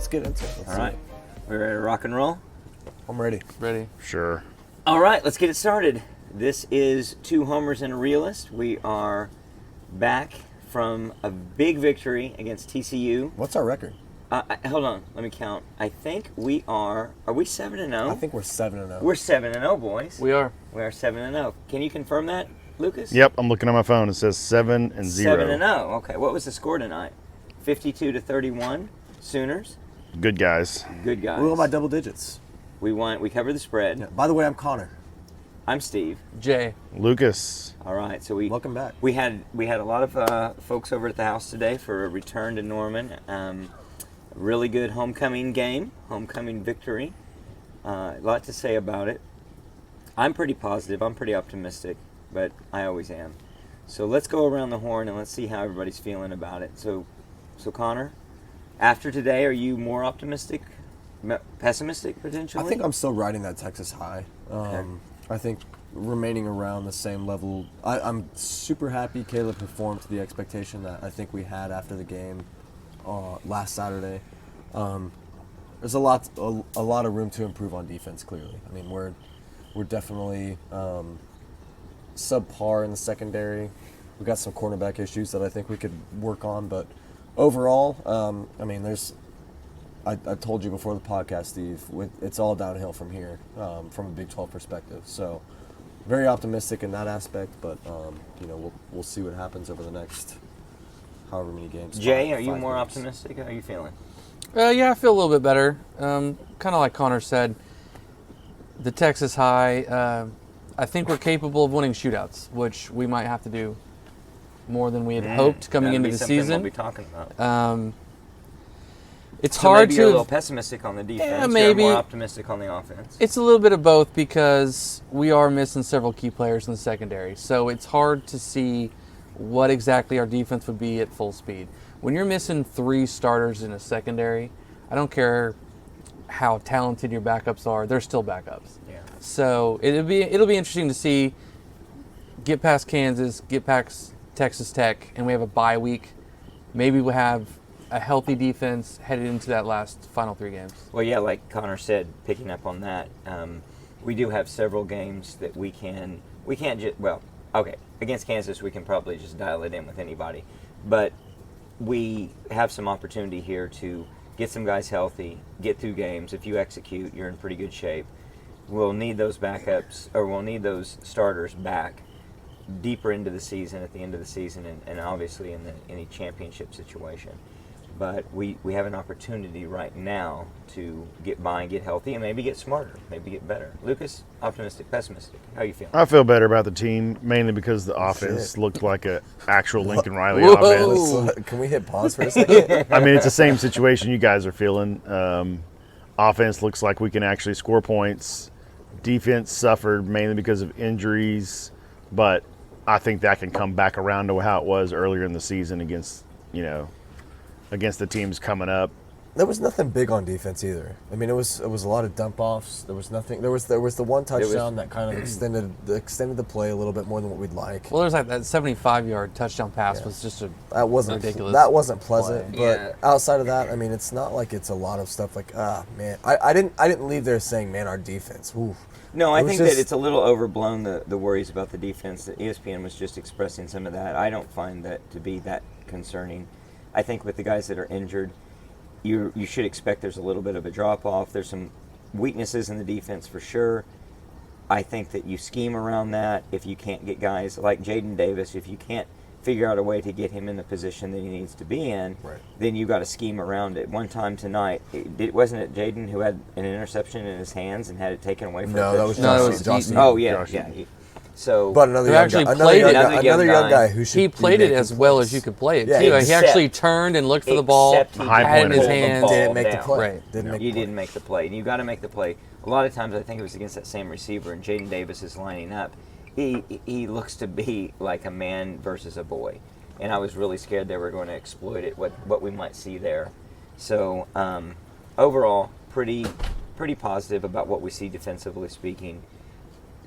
let's get into it. All right. We're ready to rock and roll? I'm ready. Ready. Sure. All right, let's get it started. This is Two Homers and a Realist. We are back from a big victory against TCU. What's our record? Hold on, let me count. I think we are we 7-0? I think we're 7-0. We're 7-0, boys. We are. We are 7-0. Can you confirm that, Lucas? Yep, I'm looking at my phone. It says 7-0. 7-0. Okay, what was the score tonight? 52-31, Sooners. Good guys. Good guys. We won by double digits. We won. We covered the spread. Yeah. By the way, I'm Connor. I'm Steve. Jay. Lucas. All right, so Welcome back. We had a lot of folks over at the house today for a return to Norman. Really good homecoming game, homecoming victory. A lot to say about it. I'm pretty positive. I'm pretty optimistic, but I always am. So let's go around the horn and let's see how everybody's feeling about it. So Connor, after today, are you more optimistic, pessimistic potentially? I think I'm still riding that Texas high. Okay. I think remaining around the same level. I'm super happy Caleb performed to the expectation that I think we had after the game last Saturday. There's a lot of room to improve on defense. Clearly, I mean we're definitely subpar in the secondary. We got some cornerback issues that I think we could work on, but overall, I mean I told you before the podcast, Steve, it's all downhill from here, from a Big 12 perspective. So, very optimistic in that aspect, but we'll see what happens over the next however many games. Jay, are you more games. optimistic? How are you feeling? Yeah, I feel a little bit better. Kind of like Connor said, the Texas high. I think we're capable of winning shootouts, which we might have to do more than we had hoped coming into the season. We'll be talking about. It's So hard maybe to. you're a little pessimistic on the defense. Yeah, maybe. You're more optimistic on the offense. It's a little bit of both because we are missing several key players in the secondary. So it's hard to see what exactly our defense would be at full speed. When you're missing 3 starters in a secondary, I don't care how talented your backups are, they're still backups. Yeah. So it'll be interesting to see, get past Kansas, get past Texas Tech, and we have a bye week. Maybe we'll have a healthy defense headed into that last final 3 games. Well, yeah, like Connor said, picking up on that, we do have several games that we can't just, against Kansas we can probably just dial it in with anybody, but we have some opportunity here to get some guys healthy, get through games. If you execute, you're in pretty good shape. We'll need those backups, or we'll need those starters back deeper into the season, at the end of the season, and obviously in any championship situation. But we have an opportunity right now to get by and get healthy and maybe get smarter, maybe get better. Lucas, optimistic, pessimistic? How are you feeling? I feel better about the team, mainly because the offense looked like an actual Lincoln Riley Whoa. offense. Can we hit pause for a second? I mean, it's the same situation you guys are feeling. Offense looks like we can actually score points. Defense suffered mainly because of injuries, but I think that can come back around to how it was earlier in the season against the teams coming up. There was nothing big on defense either. I mean, it was a lot of dump offs. There was nothing. There was the one touchdown that kind of extended the play a little bit more than what we'd like. Well, there's like that 75-yard touchdown pass was just That wasn't ridiculous. That wasn't pleasant. play. But outside of that, I mean, it's not like it's a lot of stuff like man. I didn't leave there saying, man, our defense. Ooh. No, I It was think just- that it's a little overblown, the worries about the defense. That ESPN was just expressing some of that. I don't find that to be that concerning. I think with the guys that are injured, you should expect there's a little bit of a drop-off. There's some weaknesses in the defense for sure. I think that you scheme around that. If you can't get guys like Jaden Davis, if you can't figure out a way to get him in the position that he needs to be in, then you got to scheme around it. One time tonight, wasn't it Jaden who had an interception in his hands and had it taken away from him? No, that was No, it was Josh. Eaton. Oh, yeah, Josh yeah. Eaton. So, But another Who young actually guy, played it. another young guy who should he be played it making as well plays. as you could play it Yeah, too. He except- actually turned and looked for the ball, except he High had it in his pointer. hands. Didn't make the down. play. Right. Didn't make the You play. didn't make the play. And you got to make the play. A lot of times, I think it was against that same receiver, and Jaden Davis is lining up. He looks to be like a man versus a boy, and I was really scared they were going to exploit it. What we might see there. So overall, pretty positive about what we see defensively speaking.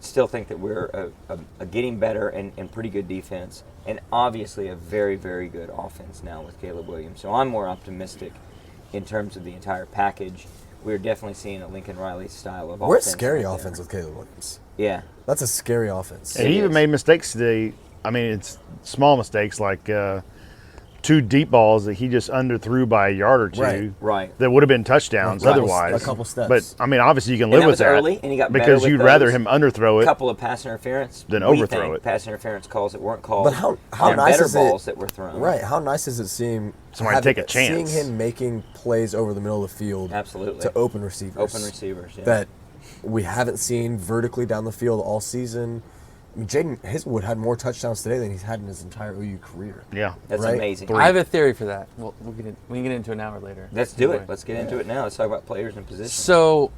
Still think that we're a getting better and pretty good defense, and obviously a very, very good offense now with Caleb Williams. So I'm more optimistic in terms of the entire package, we're definitely seeing a Lincoln Riley style of offense. We're a scary out there. offense with Caleb Williams. Yeah. That's a scary offense. And he even made mistakes today. I mean, it's small mistakes like 2 deep balls that he just underthrew by a yard or 2. Right. That would have been touchdowns otherwise. A couple steps. But I mean, obviously you can And live that with was that early, and he got better because with you'd those. rather him underthrow A it. couple of pass interference Than we overthrow think it. pass interference calls that weren't called. But how and nice better is balls it? that were thrown. Right. How nice does it seem? Somebody take a chance. Seeing him making plays over the middle of the field. Absolutely. To open receivers. Open receivers. Yeah. That we haven't seen vertically down the field all season. I mean, Jaden Hazelwood had more touchdowns today than he's had in his entire OU career. Yeah. That's right? amazing. I have a theory for that. Well, we can get into it now or later. Let's do Anyway. it. Let's get into it now. Let's talk about players and positions. So,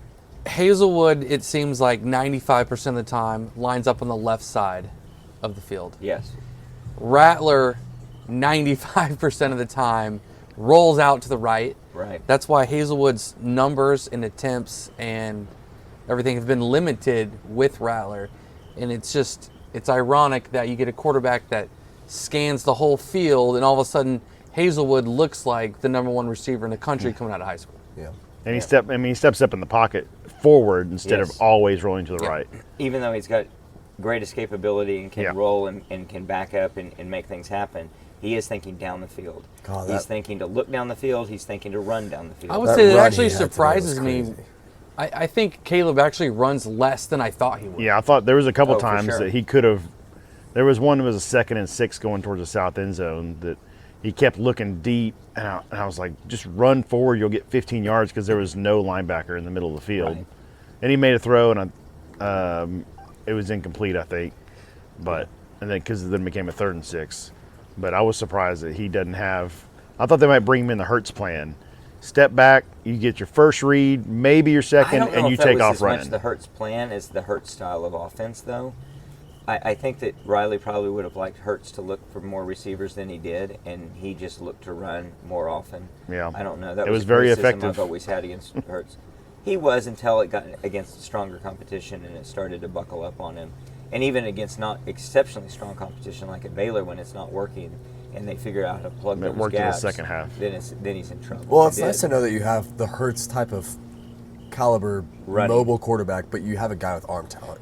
Hazelwood, it seems like 95% of the time, lines up on the left side of the field. Yes. Rattler, 95% of the time, rolls out to the right. Right. That's why Hazelwood's numbers and attempts and everything have been limited with Rattler. And it's ironic that you get a quarterback that scans the whole field and all of a sudden Hazelwood looks like the number 1 receiver in the country coming out of high school. Yeah. And he steps up in the pocket forward instead Yes. of always rolling to the right. Even though he's got great escapability and can Yeah. roll and can back up and make things happen, he is thinking down the field. God, He's that- thinking to look down the field. He's thinking to run down the field. I would That say that run actually he had today was surprises me. crazy. I think Caleb actually runs less than I thought he would. Yeah, I thought there was a couple Oh, for times sure. that he could have. There was one that was a 2nd and 6 going towards the south end zone that he kept looking deep, and I was like, just run forward, you'll get 15 yards because there was no linebacker in the middle of the field. Right. And he made a throw, and it was incomplete, I think. But and then because then it became a 3rd and 6. But I was surprised that he doesn't have. I thought they might bring him in the Hertz plan. Step back, you get your first read, maybe your I second, don't know and you if that take was off as much running. the Hertz plan as the Hertz style of offense, though. I think that Riley probably would have liked Hertz to look for more receivers than he did, and he just looked to run more often. Yeah. I don't know. That It was was very criticism effective. I've always had against Hertz. He was until it got against stronger competition and it started to buckle up on him. And even against not exceptionally strong competition like at Baylor, when it's not working and they figure out how to plug It those worked in the gaps, second half. then he's in trouble. Well, it's It nice did. to know that you have the Hertz type of caliber Running. mobile quarterback, but you have a guy with arm talent.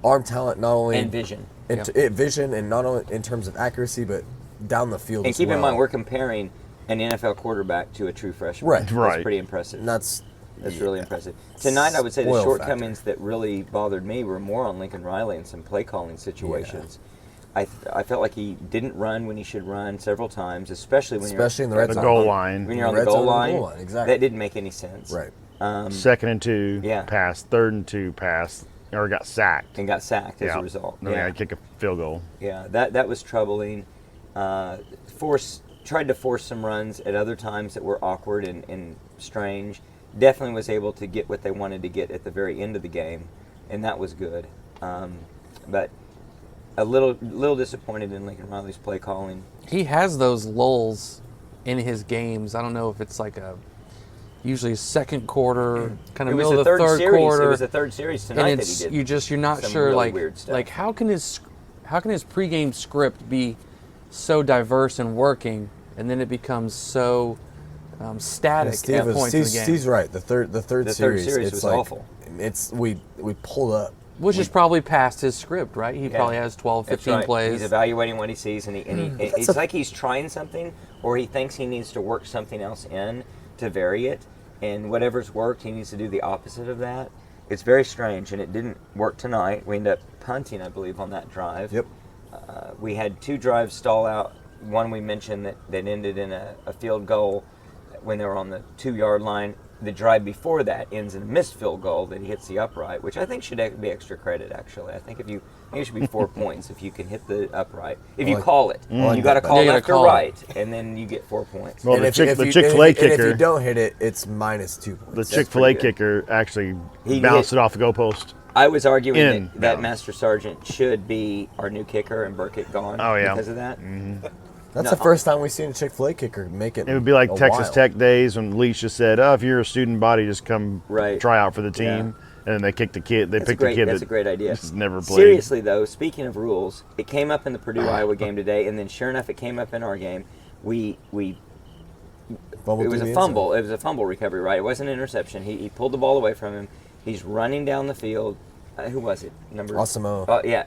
Arm talent not only And vision. vision, and not only in terms of accuracy, but down the field. And as keep in well. mind, we're comparing an NFL quarterback to a true freshman. Right. That's Right. pretty impressive. And that's really impressive. Tonight, I would say the Spoil shortcomings that really bothered me were more on Lincoln Riley and some play calling situations. I felt like he didn't run when he should run several times, especially when Especially in the you're red The zone. goal line. when you're on the Red goal zone and line. goal line, exactly. That didn't make any sense. right. 2nd and 2 Yeah. pass, 3rd and 2 pass, or got sacked. And got sacked as Yeah. a result. Then they had to kick a field goal. Yeah, that was troubling. Tried to force some runs at other times that were awkward and strange. Definitely was able to get what they wanted to get at the very end of the game, and that was good. But a little disappointed in Lincoln Riley's play calling. He has those lulls in his games. I don't know if it's like usually second quarter, kind of It was middle the of the third thord series. quarter. It was the third series tonight and that he it's did. you're not some sure really weird stuff. like how can his pregame script be so diverse and working, and then it becomes so static Steve at points in the game, Steve's right. The third series, series it's was like, awful. It's we pulled up. which is probably past his script, right? He probably has 12, That's 15 right. plays. He's evaluating what he sees, and it's like he's trying something, or he thinks he needs to work something else in to vary it, and whatever's worked, he needs to do the opposite of that. It's very strange, and it didn't work tonight. We ended up punting, I believe, on that drive. Yep. We had 2 drives stall out. One we mentioned that ended in a field goal when they were on the 2-yard line. The drive before that ends in a missed field goal that he hits the upright, which I think should be extra credit, actually. I think it should be 4 points if you can hit the upright. If you like- call it. like You got to that. call Yeah, you gotta left or call it. right, and then you get 4 points. Well, And the if you- Chick-fil-A and if kicker, you don't hit it, it's -2 points. the Chick-fil-A pretty good. kicker actually He bounced hit- it off the goalpost. I was arguing In that bounds. Master Sergeant should be our new kicker and Burkett gone Oh, yeah. because of that. That's No. the first time we've seen a Chick-fil-A kicker make it. It would be like a Texas while. Tech days when Leach just said, "Oh, if you're a student body, just come Right. try out for the team." Yeah. And then they kicked the kid. They That's a picked the great, kid that's that a great idea. just never played. Seriously, though, speaking of rules, it came up in the Purdue-Iowa game today, and then sure enough, it came up in our game. We Fumbled it was through a the end fumble. zone. It was a fumble recovery, right? It wasn't an interception. He pulled the ball away from him. He's running down the field. Who was it? Number Asamoah. Oh yeah,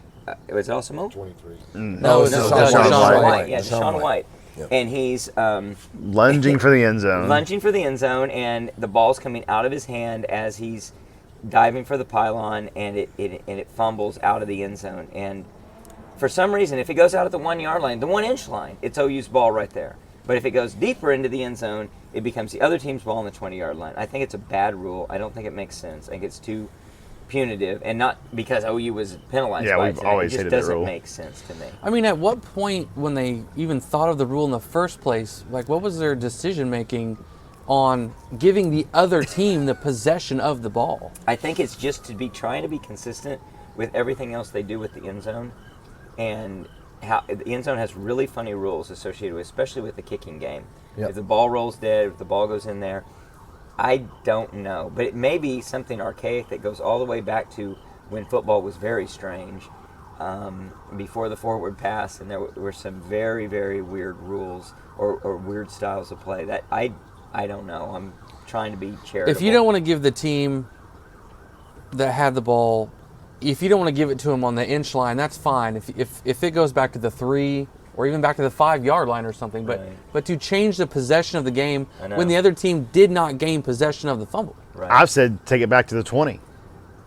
was it Asamoah? 23. No, it's no, Deshaun White. Yeah, Deshaun Deshaun White. White. Yep. And he's Lunging for the end zone. lunging for the end zone, and the ball's coming out of his hand as he's diving for the pylon, and it fumbles out of the end zone. And for some reason, if it goes out at the 1 yard line, the 1 inch line, it's OU's ball right there. But if it goes deeper into the end zone, it becomes the other team's ball on the 20 yard line. I think it's a bad rule. I don't think it makes sense. I think it's too punitive, and not because OU was penalized Yeah, by we've it tonight. always It just hated that doesn't rule. make sense to me. I mean, at what point when they even thought of the rule in the first place, like what was their decision making on giving the other team the possession of the ball? I think it's just to be trying to be consistent with everything else they do with the end zone, and how the end zone has really funny rules associated with, especially with the kicking game. Yep. If the ball rolls dead, if the ball goes in there, I don't know, but it may be something archaic that goes all the way back to when football was very strange, before the forward pass, and there were some very, very weird rules or weird styles of play that I don't know. I'm trying to be charitable. If you don't want to give the team that had the ball, if you don't want to give it to them on the inch line, that's fine. If it goes back to the 3 or even back to the 5 yard line or something, Right. but to change the possession of the game I know. when the other team did not gain possession of the fumble, Right. I've said take it back to the 20.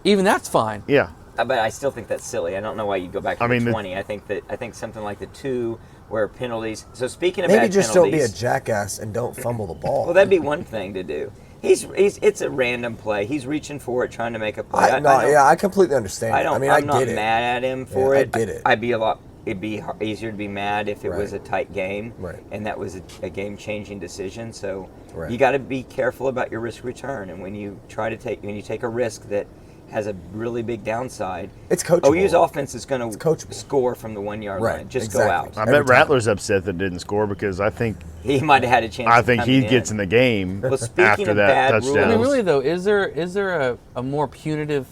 even that's fine. Yeah. But I still think that's silly. I don't know why you'd go back to I mean, the the- 20. I think something like the 2 where penalties. So speaking of Maybe bad just don't be a penalties, jackass and don't fumble the ball. well, that'd be one thing to do. It's a random play. He's reaching for it, trying to make a play. I completely understand. I don't. I mean, I'm I not get it. mad at him for Yeah, I it. get it. I'd be a lot. It'd be easier to be mad if it was a Right. tight game, Right. and that was a game-changing decision. So Right. you got to be careful about your risk return, and when you take a risk that has a really big downside, It's coachable. OU's offense is going to coachable. score from the 1 yard Right, line. Just exactly. go out. I Every bet time. Rattler's upset that didn't score because I think He might have had a chance. of he coming gets in the game Well, speaking after of that bad rules- touchdown. I mean, really though, is there a more punitive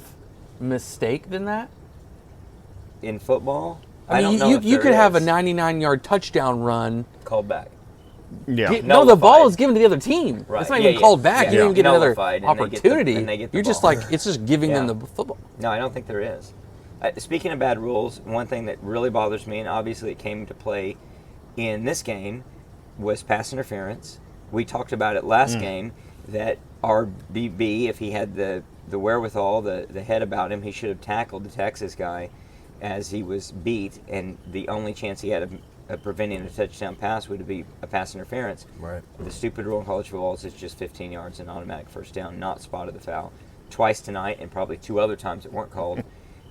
mistake than that? in football. I don't mean, know if you there could have a is. 99-yard touchdown run. Called back. Yeah. No, the ball Nullified. is given to the other team. Right. It's not Yeah, even called yeah, back. yeah. You don't even get another Nullified, and they get the- opportunity. and they get the You're just ball. like, it's just giving them Yeah. the football. No, I don't think there is. Speaking of bad rules, one thing that really bothers me, and obviously it came into play in this game, was pass interference. We talked about it last game that our DB, if he had the wherewithal, the head about him, he should have tackled the Texas guy as he was beat, and the only chance he had of preventing a touchdown pass would be a pass interference. Right. The stupid rule in college football is it's just 15 yards and automatic first down, not spotted the foul. Twice tonight, and probably 2 other times that weren't called,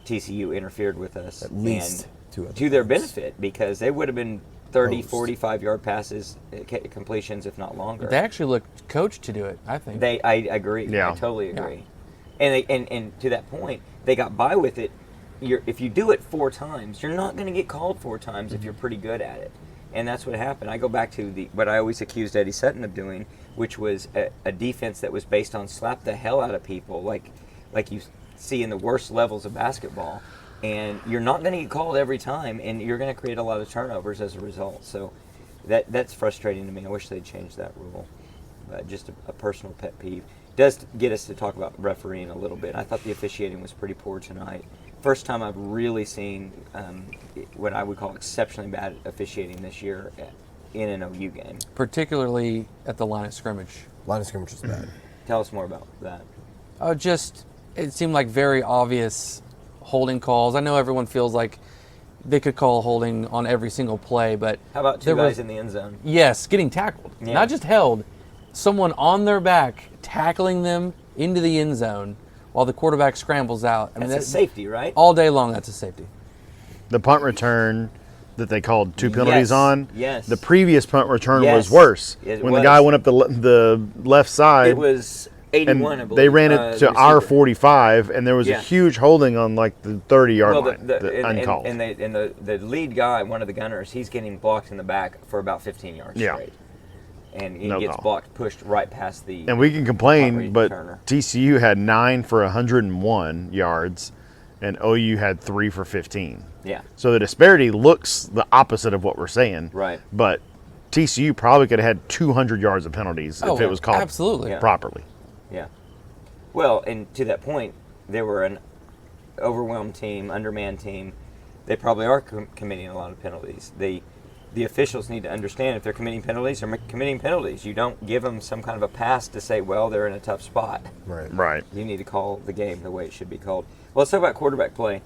TCU interfered with us. At least and 2 other to their times. benefit, because they would have been 30, Post. 45-yard passes, completions, if not longer. They actually looked coached to do it, I think. I agree. Yeah. I totally agree. And to that point, they got by with it. If you do it 4 times, you're not going to get called 4 times if you're pretty good at it. And that's what happened. I go back to what I always accused Eddie Sutton of doing, which was a defense that was based on slap the hell out of people, like you see in the worst levels of basketball. And you're not going to get called every time, and you're going to create a lot of turnovers as a result. So that's frustrating to me. I wish they'd change that rule. Just a personal pet peeve. Does get us to talk about refereeing a little bit. I thought the officiating was pretty poor tonight. First time I've really seen what I would call exceptionally bad officiating this year in an OU game. Particularly at the line of scrimmage. Line of scrimmage is bad. Tell us more about that. It seemed like very obvious holding calls. I know everyone feels like they could call holding on every single play, but How about 2 there guys was- in the end zone? yes, getting tackled, Yeah. not just held. Someone on their back tackling them into the end zone while the quarterback scrambles out. I mean, That's a safety, right? all day long. That's a safety. The punt return that they called 2 penalties Yes, on. yes. The previous punt return Yes, was worse. it When the was. guy went up the left side, It was 81, I and believe. they ran it the to our receiver. 45, and there was Yeah. a huge holding on like the 30-yard Well, line, uncalled. and the lead guy, one of the gunners, he's getting blocked in the back for about 15 yards Yeah. straight. And he No gets call. blocked, pushed right past the... And we can punt complain, but returner. TCU had 9 for 101 yards, and OU had 3 for 15. Yeah. So the disparity looks the opposite of what we're saying. Right. But TCU probably could have had 200 yards of penalties if it was called absolutely. Yeah. properly. Yeah. Well, and to that point, they were an overwhelmed team, undermanned team. They probably are committing a lot of penalties. The officials need to understand if they're committing penalties, they're committing penalties. You don't give them some kind of a pass to say, well, they're in a tough spot. Right. You need to call the game the way it should be called. Well, let's talk about quarterback play.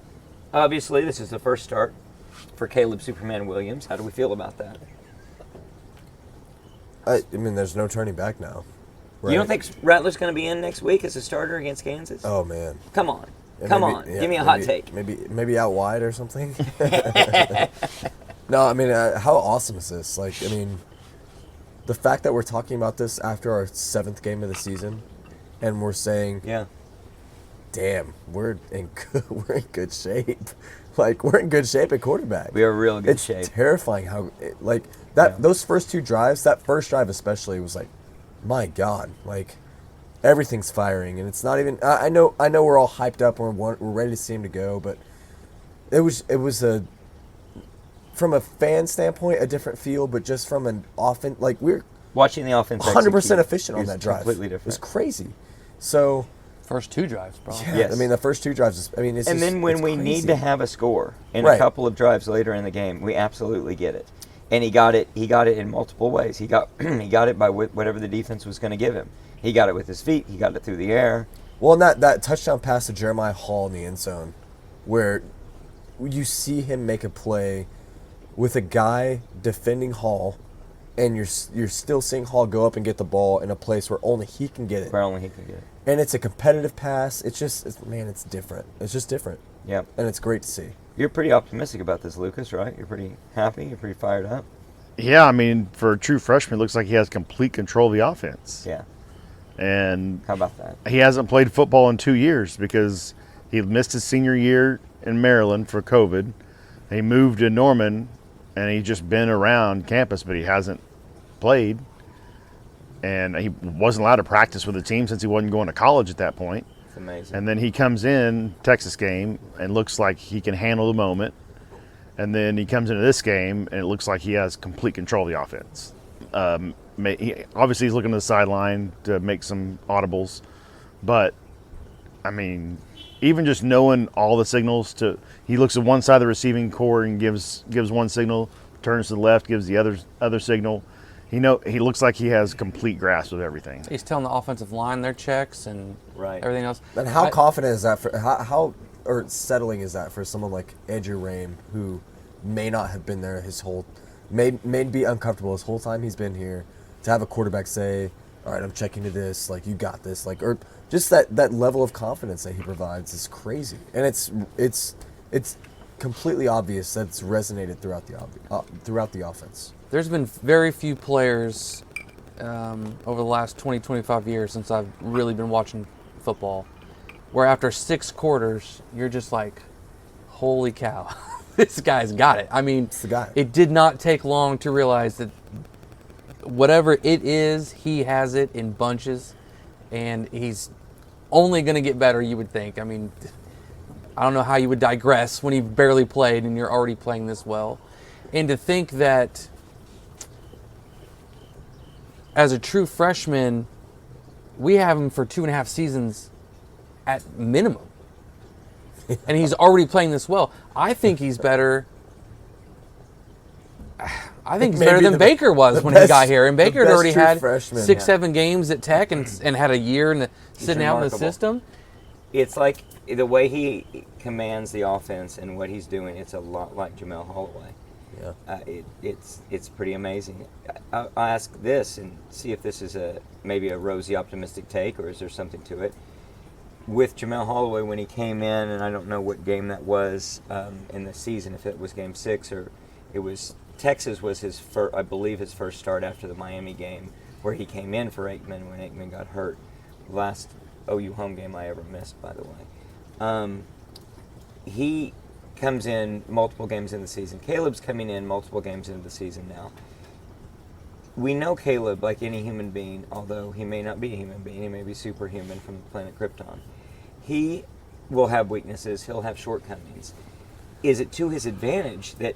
Obviously, this is the first start for Caleb Superman Williams. How do we feel about that? I mean, there's no turning back now. Right? You don't think Rattler's going to be in next week as a starter against Kansas? Oh man, Come on. Yeah, Come maybe- on. yeah, Give me a hot maybe- take. Maybe out wide or something. No, I mean, how awesome is this? Like, I mean, the fact that we're talking about this after our 7th game of the season, and we're saying, Yeah. "Damn, we're in good shape." Like, we're in good shape at quarterback. We are real good It's shape. terrifying how, like, that. Yeah. Those first 2 drives, that first drive especially, was like, my God, like, everything's firing, and it's not even. I know we're all hyped up and we're ready to see him to go, but it was a, from a fan standpoint, a different feel, but just from an offense, like, we're Watching the offense 100% execute efficient on is that drive. completely It was different. crazy. So, First 2 drives, bro. yeah, Yes. I mean, the first 2 drives. It's And just, then when it's we crazy. need to have a score in a Right. couple of drives later in the game, we absolutely get it. And he got it in multiple ways. He got it by whatever the defense was going to give him. He got it with his feet. He got it through the air. Well, and that touchdown pass to Jeremiah Hall in the end zone, where you see him make a play with a guy defending Hall, and you're still seeing Hall go up and get the ball in a place where only he can get it. Where only he could get it. And it's a competitive pass. It's just, man, it's different. It's just different. Yep. And it's great to see. You're pretty optimistic about this, Lucas, right? You're pretty happy? You're pretty fired up? Yeah, I mean, for a true freshman, it looks like he has complete control of the offense. Yeah. And How about that? he hasn't played football in 2 years because he missed his senior year in Maryland for COVID. He moved to Norman, and he's just been around campus, but he hasn't played. And he wasn't allowed to practice with the team since he wasn't going to college at that point. It's amazing. And then he comes in Texas game and looks like he can handle the moment. And then he comes into this game and it looks like he has complete control of the offense. Obviously, he's looking to the sideline to make some audibles, but I mean, even just knowing all the signals he looks at one side of the receiving core and gives one signal, turns to the left, gives the other signal. He looks like he has complete grasp of everything. He's telling the offensive line their checks and Right. everything else. And how I- confident is that for how or settling is that for someone like Andrew Rame, who may not have been there his whole, may be uncomfortable his whole time he's been here, to have a quarterback say, "All right, I'm checking to this, like, you got this," like, or just that level of confidence that he provides is crazy, and it's completely obvious that it's resonated throughout the offense. There's been very few players over the last 20, 25 years since I've really been watching football, where after 6 quarters, you're just like, holy cow, this guy's got it. I mean, It's the guy. It did not take long to realize that whatever it is, he has it in bunches, and he's only going to get better, you would think. I mean, I don't know how you would digress when he barely played and you're already playing this well. And to think that as a true freshman, we have him for 2.5 seasons at minimum. And he's already playing this well. I think he's better. I think he's better Maybe than the- Baker was the when he best- got here. And the Baker had best already true had freshman. 6, Yeah. 7 games at Tech and had a year sitting out in the remarkable. system. It's like the way he commands the offense and what he's doing. It's a lot like Jamel Holloway. Yeah. It's pretty amazing. I'll ask this and see if this is maybe a rosy optimistic take, or is there something to it. With Jamel Holloway, when he came in, and I don't know what game that was in the season, if it was Game 6 or it was Texas was his first, I believe his first start after the Miami game, where he came in for Aikman when Aikman got hurt. Last OU home game I ever missed, by the way. He comes in multiple games in the season. Caleb's coming in multiple games into the season now. We know Caleb, like any human being, although he may not be a human being, he may be superhuman from the planet Krypton. He will have weaknesses, he'll have shortcomings. Is it to his advantage that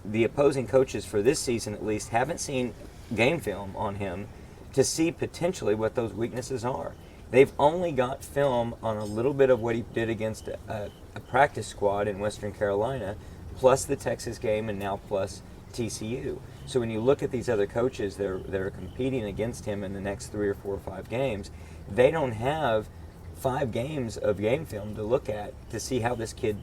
the opposing coaches for this season at least haven't seen game film on him to see potentially what those weaknesses are. They've only got film on a little bit of what he did against a practice squad in Western Carolina, plus the Texas game, and now plus TCU. So when you look at these other coaches that are competing against him in the next 3 or 4 or 5 games, they don't have 5 games of game film to look at to see how this kid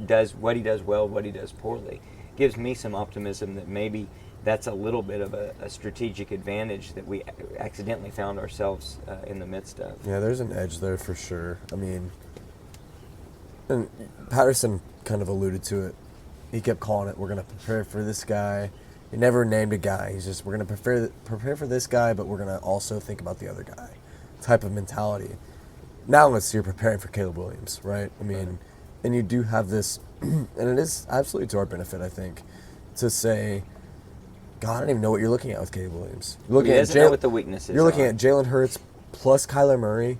does, what he does well, what he does poorly. Gives me some optimism that maybe that's a little bit of a strategic advantage that we accidentally found ourselves in the midst of. Yeah, there's an edge there for sure. I mean, and Patterson kind of alluded to it. He kept calling it, we're going to prepare for this guy. He never named a guy. He's just, we're going to prepare for this guy, but we're going to also think about the other guy type of mentality. Now you're preparing for Caleb Williams, right? I mean, and you do have this, and it is absolutely to our benefit, I think, to say, God, I don't even know what you're looking at with Caleb Williams. You're looking He at doesn't know what the weaknesses You're looking are. at Jalen Hurts plus Kyler Murray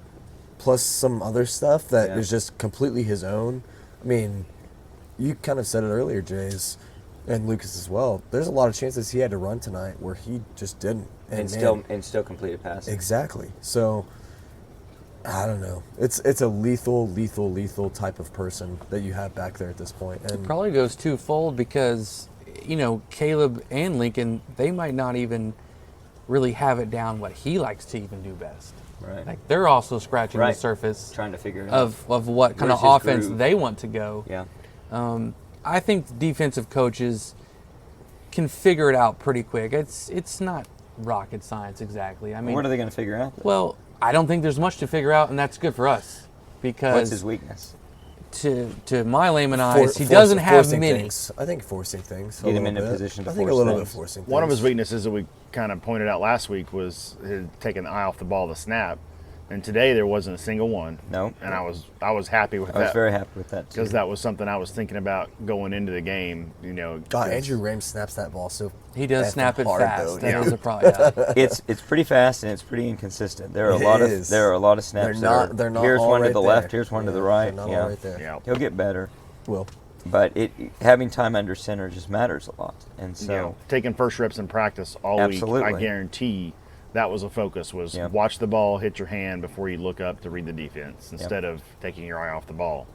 plus some other stuff that Yeah. is just completely his own. I mean, you kind of said it earlier, Jays, and Lucas as well. There's a lot of chances he had to run tonight where he just didn't. and man, still completed passes. exactly. So I don't know. It's a lethal type of person that you have back there at this point. And Probably goes twofold because, Caleb and Lincoln, they might not even really have it down what he likes to even do best. Right. Like they're also scratching Right. the surface Trying to figure it out. of what kind of Where's his offense groove? they want to go. Yeah. I think defensive coaches can figure it out pretty quick. It's not rocket science exactly. I mean, What are they going to figure out? well, I don't think there's much to figure out, and that's good for us because What's his weakness? to my layman for- eyes, he doesn't have forcing many. things. I think forcing things. Get him little in a bit. position to I think a force little things. bit forcing things. One of his weaknesses that we kind of pointed out last week was his taking the eye off the ball to snap, and today there wasn't a single one. No. And I was happy with I was that very happy with that too. because that was something I was thinking about going into the game. God, 'cause Andrew Rames snaps that ball so He does effing snap it hard, fast. though, That dude. is a problem. Yeah. it's pretty fast and it's pretty inconsistent. There are a It lot is. of snaps. They're not Here's all one right to the there. left. Here's one to the Yeah, right. They're not yeah. all right there. Yeah. He'll get better, Will. but having time under center just matters a lot. And so taking first reps in practice all week, Absolutely. I guarantee that was a focus, was Yeah. watch the ball hit your hand before you look up to read the defense instead of taking your eye off the ball.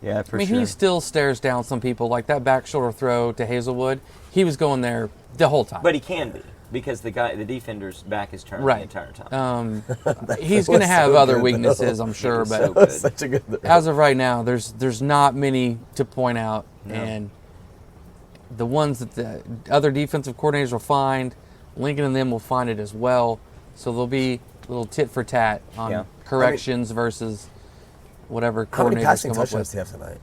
yeah, for I mean, sure. he still stares down some people. Like that back shoulder throw to Hazelwood, he was going there the whole time. But he can be because the defender's back is turned Right. the entire time. He's going to was have so other good, weaknesses, though. I'm sure. was But so good. Such a good. as of right now, there's not many to point out, No. and the ones that the other defensive coordinators will find, Lincoln and them will find it as well. So there'll be a little tit for tat on Yeah. corrections versus whatever How many coordinators passing come up touchdowns with. do you have tonight?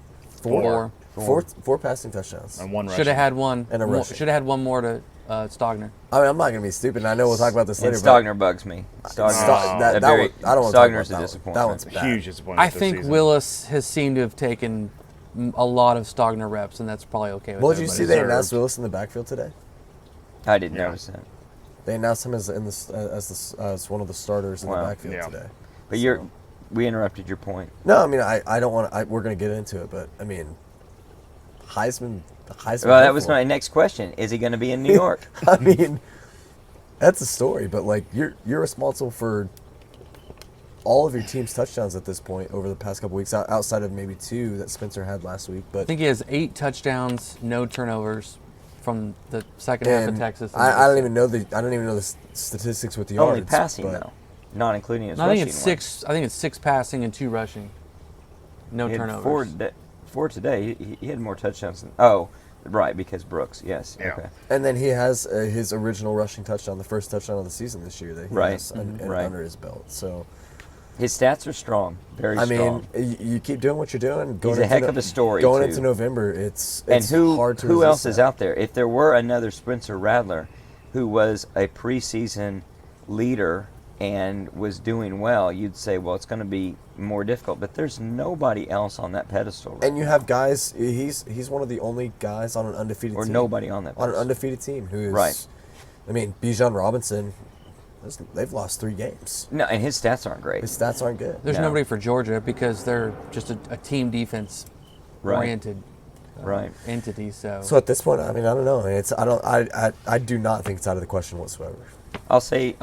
Four. Four passing touchdowns. And one Should have rushing. had one. And a rushing. Should have had one more to Stogner. I mean, I'm not going to be stupid. And I know we'll talk about this And later. Stogner bugs me. Stogner, that one, I don't want to talk about Stogner's a that one. disappointment. That one's A bad. huge disappointment. I this think season. Willis has seemed to have taken a lot of Stogner reps, and that's probably okay with Well, did you everybody. see they deserved. announced Willis in the backfield today? I didn't Yeah. notice that. They announced him as one of the starters in Wow. the backfield Yeah. today. But we interrupted your point. No, I mean I don't want to. We're going to get into it, but I mean, Heisman. Well, that was hopeful. my next question. Is he going to be in New York? I mean, that's a story, but like you're responsible for all of your team's touchdowns at this point over the past couple weeks, outside of maybe 2 that Spencer had last week. I But think he has 8 touchdowns, no turnovers from the second half of and Texas. I don't even know the statistics with the yards. Only passing but though, not including his I rushing. think it's 6. I think it's 6 passing and 2 rushing. No He had turnovers. four today. He had more touchdowns than. Oh, right, because Brooks. Yes. Yeah. Okay. And then he has his original rushing touchdown, the first touchdown of the season this year that he Right. has Right. under his belt. So His stats are strong. Very I strong. mean, you keep doing what you're doing. He's a heck of a story, Going too. into November, it's and hard to who resist else is that. out there? If there were another Spencer Rattler who was a preseason leader and was doing well, you'd say, well, it's going to be more difficult. But there's nobody else on that pedestal. Right And you have guys. He's one of the only guys on an undefeated or team. nobody on that on an pedestal. undefeated team who is Right. I mean, Bijan Robinson. They've lost 3 games. No, and his stats aren't great. His stats aren't good. There's No. nobody for Georgia because they're just a team defense Right. oriented Right. entity. So So at this point, I mean, I don't know. I do not think it's out of the question whatsoever. I'll say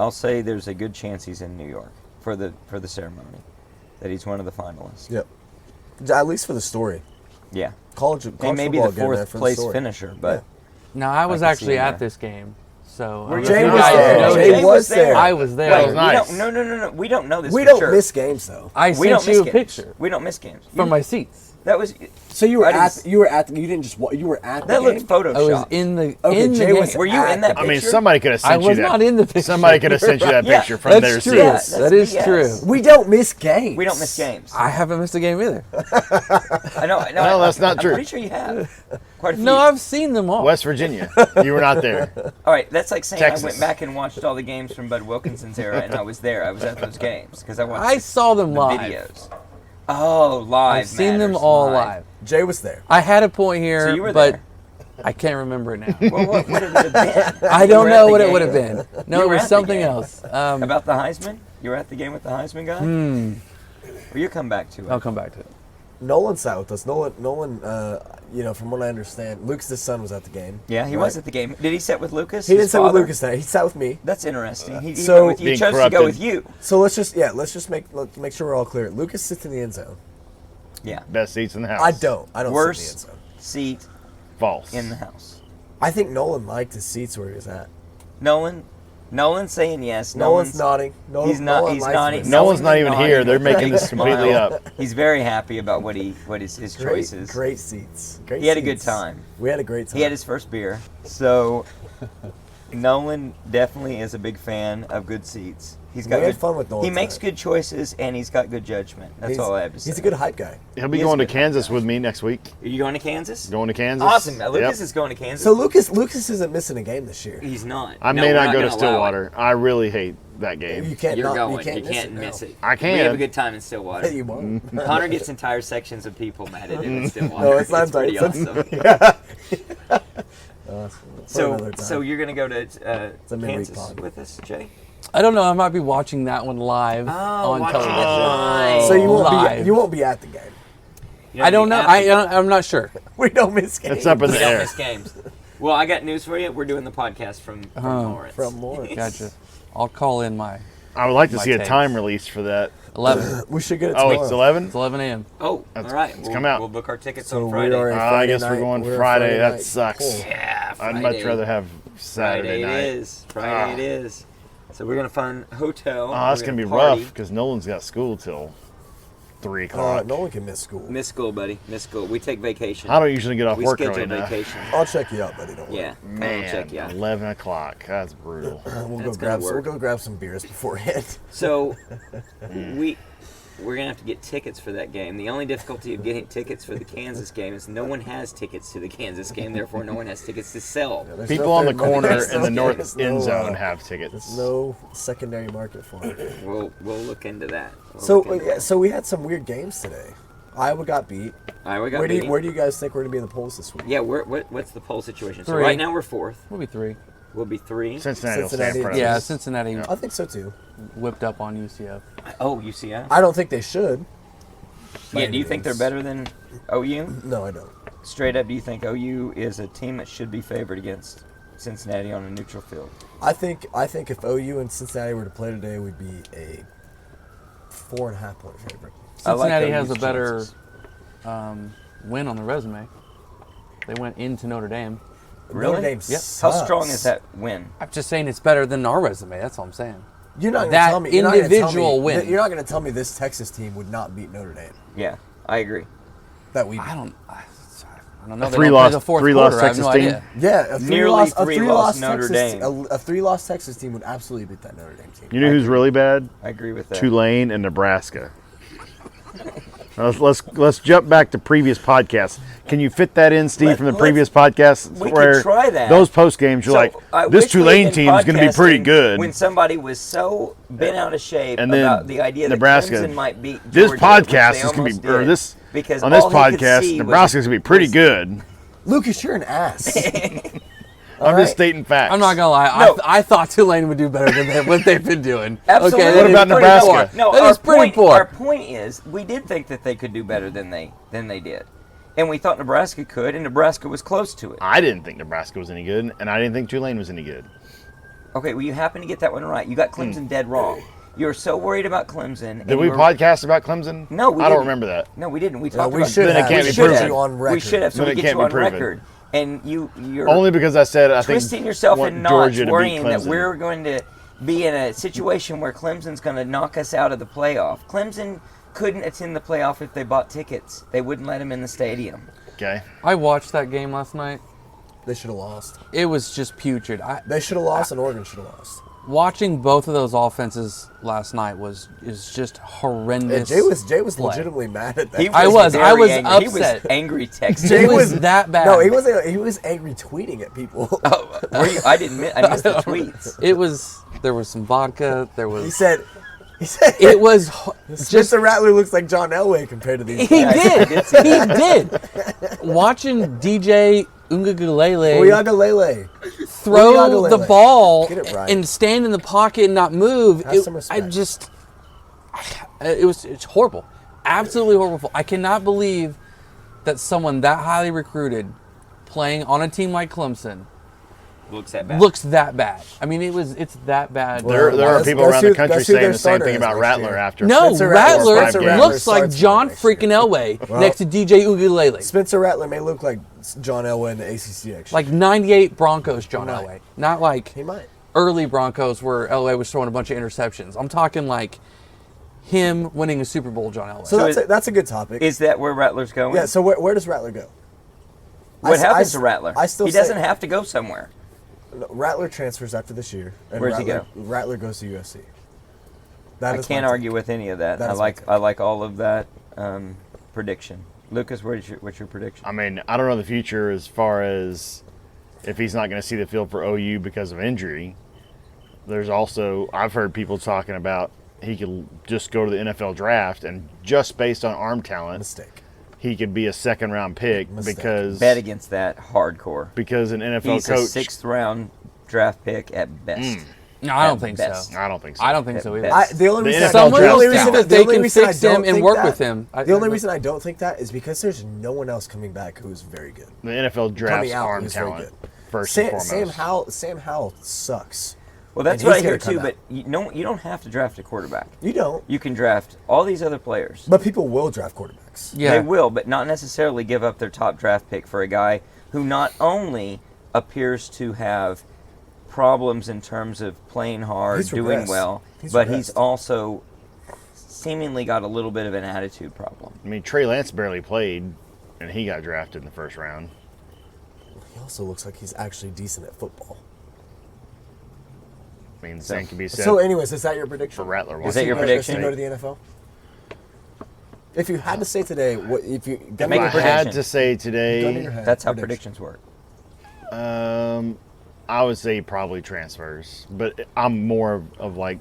there's a good chance he's in New York for the ceremony, that he's one of the finalists. Yep. At least for the story. Yeah. College He may be football the game, man, fourth for the place story. finisher, but no, I was I can actually see him at there. this game. So Were I you? don't know Jay if was you guys there. know Jay this. was there. I was there. Wait, was nice. No. We don't know this. We for don't sure. miss games though. I We don't sent you a miss games. picture We don't miss games. from my seats. That was So you were I didn't at you didn't just you were at the that game? looked photoshopped. I was in the Okay, in the Jay game. was Were you in that I mean, picture? somebody could have I sent you was that. not in the picture. Somebody could have sent you that Yeah, picture from their That's true. seat. Yeah, That that's is BS. true. We don't miss games. We don't miss games. I haven't missed a game either. I know. No, that's not true. I'm pretty sure you have. Quite a few. No, I've seen them all. West Virginia. You were not there. All right, that's like saying Texas. I went back and watched all the games from Bud Wilkinson's era, and I was there. I was at those games because I watched I saw them the live. videos. Oh, live. I've seen them matters, all live. Jay was there. I had a point here, So you were but there. I can't remember it now. Well, what would it have been? I You don't were at know the what it game. would have been. No, You it were was at the something game. else. About the Heisman? You were at the game with the Heisman guy? Well, you come back to it. I'll come back to it. Nolan sat with us. Nolan, from what I understand, Lucas' son was at the game. Yeah, he right? was at the game. Did he sit with Lucas? He didn't his sit with father? Lucas there. He sat with me. That's interesting. He So- went with you. He Being chose to corrupted. go with you. So let's just make sure we're all clear. Lucas sits in the end zone. Yeah. Best seats in the house. I don't sit in the end Worst zone. seat False. in the house. I think Nolan liked his seats where he was at. Nolan's saying yes. Nolan's nodding. Nolan, He's not. Nolan He's likes nodding. his- No one's not even nodding here. with They're a making big this completely smile. up. He's very happy about what his choices. Great seats. Great He had a good seats. time. We had a great time. He had his first beer. So Nolan definitely is a big fan of good seats. He's got We had good, fun with Nolan He makes tonight. good choices and he's got good judgment. That's He's- all I have to say. He's a good hype guy. He'll be He is going to good. Kansas with me next week. Are you going to Kansas? Going to Kansas. Awesome. Lucas Yep. is going to Kansas. So Lucas isn't missing a game this year. He's not. I No, may we're not go to gonna allow Stillwater. I really hate that You game. can't. You're not, going. You can't, miss it. it. I We have can. a good time in Stillwater. No. You won't. Connor gets entire sections of people mad at him in Stillwater. No, it's not pretty it's- awesome. For another time. So you're gonna go to a midweek Kansas pod. with us, Jay? I don't know. I might be watching that one live on watching it television. live. So you won't Live. be at the game. You I don't know. be I'm not sure. We don't miss games. It's up in We the don't air. miss games. Well, I got news for you. We're doing the podcast from Lawrence. From Lawrence. Gotcha. I'll call in my I would like to My see a takes. time release for that. 11. We should get it Oh, tomorrow. it's 11? It's 11 a.m. Oh, all right. it's come out. We'll book our tickets So on we Friday. are a I Friday guess we're night- going we're a Friday. That night sucks. pull. Yeah, I'd Friday. much rather have Saturday Friday night. it is. Friday it is. So we're gonna find a hotel. Oh, that's We're going to be party. rough because Nolan's got school till 3 o'clock. No one can miss school. Miss school, buddy. Miss school. We take vacation. I don't usually get off we work schedule early enough. vacation. I'll check you out, buddy. Don't worry. Yeah. Man, I'll check you out. 11 o'clock. That's brutal. That's gonna We'll work. go grab some beers beforehand. So we're gonna have to get tickets for that game. The only difficulty of getting tickets for the Kansas game is no one has tickets to the Kansas game. Therefore, no one has tickets to sell. There's People no on the third market. corner There's in the no- north there's end no, zone have tickets. There's no secondary market for it. We'll look into that. So we had some weird games today. Iowa got beat. Iowa got Where beat. do you guys think we're gonna be in the polls this week? Yeah, what's the poll situation? So 3. right now we're 4th. We'll be 3. We'll be 3. Cincinnati will stay Cincinnati, in front of Yeah, us. Cincinnati I think so too. whipped up on UCF. Oh, UCF. I don't think they should. Yeah, do you think they're better than OU? No, I don't. Straight up, do you think OU is a team that should be favored against Cincinnati on a neutral field? I think if OU and Cincinnati were to play today, we'd be a 4.5 point favorite. I like Cincinnati OU's has a better chances. win on the resume. They went into Notre Dame. Really? Notre Dame Yep. sucks. How strong is that win? I'm just saying it's better than our resume. That's all I'm saying. You're not That gonna tell me you're not gonna tell individual me- win. You're not going to tell me this Texas team would not beat Notre Dame. Yeah, I agree. That we. I don't know. They three don't play loss- the fourth three quarter. loss I have no Texas team. idea. Yeah, Nearly three-loss Notre Dame. A 3-loss Texas team would absolutely beat that Notre Dame team. You know who's really bad? I agree with that. Tulane and Nebraska. Let's jump back to previous podcasts. Can you fit that in, Steve, from the previous podcasts? we could where try that. Those post games, you're like, I this wish we had Tulane been team is going to be pretty podcasting good. When somebody was so bent out of shape And then about the idea Nebraska. that Clemson might beat This Georgia, podcast which is they going to almost be, or did, this because on this all he could podcast, see Nebraska's going to be pretty was- good. Lucas, you're an ass. I'm just stating facts. I'm not gonna lie. No. I thought Tulane would do better than what they've been doing. Absolutely. Okay, What that about is pretty Nebraska? poor. No, that our is pretty point, poor. Our point is, we did think that they could do better than they did, and we thought Nebraska could, and Nebraska was close to it. I didn't think Nebraska was any good, and I didn't think Tulane was any good. Okay, well, you happen to get that one right. You got Clemson dead wrong. You were so worried about Clemson. Did we podcast about Clemson? No, we I don't didn't. remember that. No, we didn't. We No, talked we about should Then it have. can't We be should proven. have you on record. We should have, so Then we it get can't you be on proven. record. And you're Only because I said I think twisting yourself want in knots, Georgia to beat worrying that Clemson. we're going to be in a situation where Clemson's going to knock us out of the playoff. Clemson couldn't attend the playoff if they bought tickets. They wouldn't let them in the stadium. Okay. I watched that game last night. They should have lost. It was just putrid. They should have lost, and Oregon should have lost. Watching both of those offenses last night is just horrendous. Jay was play. legitimately mad at that. I was very angry. upset. He was angry texting. Jay It was that bad. No, he wasn't. He was angry tweeting at people. Were you, I missed the tweets. It was. There was some vodka. There was. He said. It was just. Spencer Rattler looks like John Elway compared to these. He guys. I did. did see He did. Watching DJ Ungagulele Uyagalele. throw Uyagalele. the ball Get it right. and stand in the pocket and not move. Have some respect. It's horrible. Absolutely horrible. I cannot believe that someone that highly recruited playing on a team like Clemson Looks that bad. looks that bad. I mean, it's that bad. There are That's- people that's around who- the country that's who saying their the same starter thing is about next Rattler year. after. No, Spencer Rattler Rattler looks like starts John next year. freaking Elway Well- next to DJ Ungagulele. Spencer Rattler may look like John Elway in the ACC. Actually, Like 98 Broncos John He might. Elway. Not like he might. early Broncos where Elway was throwing a bunch of interceptions. I'm talking like him winning a Super Bowl John Elway. So So that's a good topic. Is that where Rattler's going? Yeah. So where does Rattler go? What I happens s- to Rattler? I still he say- doesn't have to go somewhere. Rattler transfers after this year. And Where's he Rattler, go? Rattler goes to USC. That I is can't my argue with any of that. That I is my like take. I like all of that prediction. Lucas, what's your prediction? I mean, I don't know the future as far as if he's not going to see the field for OU because of injury. There's also, I've heard people talking about he could just go to the NFL draft and just based on arm talent, mistake. he could be a second round pick Mistake. because Bet against that hardcore. an NFL He's coach. a 6th round draft pick at best. No, I don't At think best. so. I don't think so. I don't think so either. best. The only The reason NFL Someone draft else down. thinks that the they only can reason I fix him don't and think work that- with him. The only reason I don't think that is because there's no one else coming back who's very good. The NFL drafts Coming out arm who's very talent good. first and Sam foremost. Sam Howell sucks. Well, that's And what I he's hear gonna too. come But you don't have to draft a quarterback. You don't. You can draft all these other players. But people will draft quarterbacks. Yeah. They will, but not necessarily give up their top draft pick for a guy who not only appears to have problems in terms of playing hard, He's doing regressed. well, He's but he's regressed. also seemingly got a little bit of an attitude problem. I mean, Trey Lance barely played, and he got drafted in the first round. He also looks like he's actually decent at football. I mean, the same can be said So, anyways, is that your prediction? for Rattler. Is that your Does prediction? he go to the NFL? If you had to say today, what if you If Make a I prediction. had to say gun in today, your head, That's how prediction. predictions work. I would say probably transfers, but I'm more of like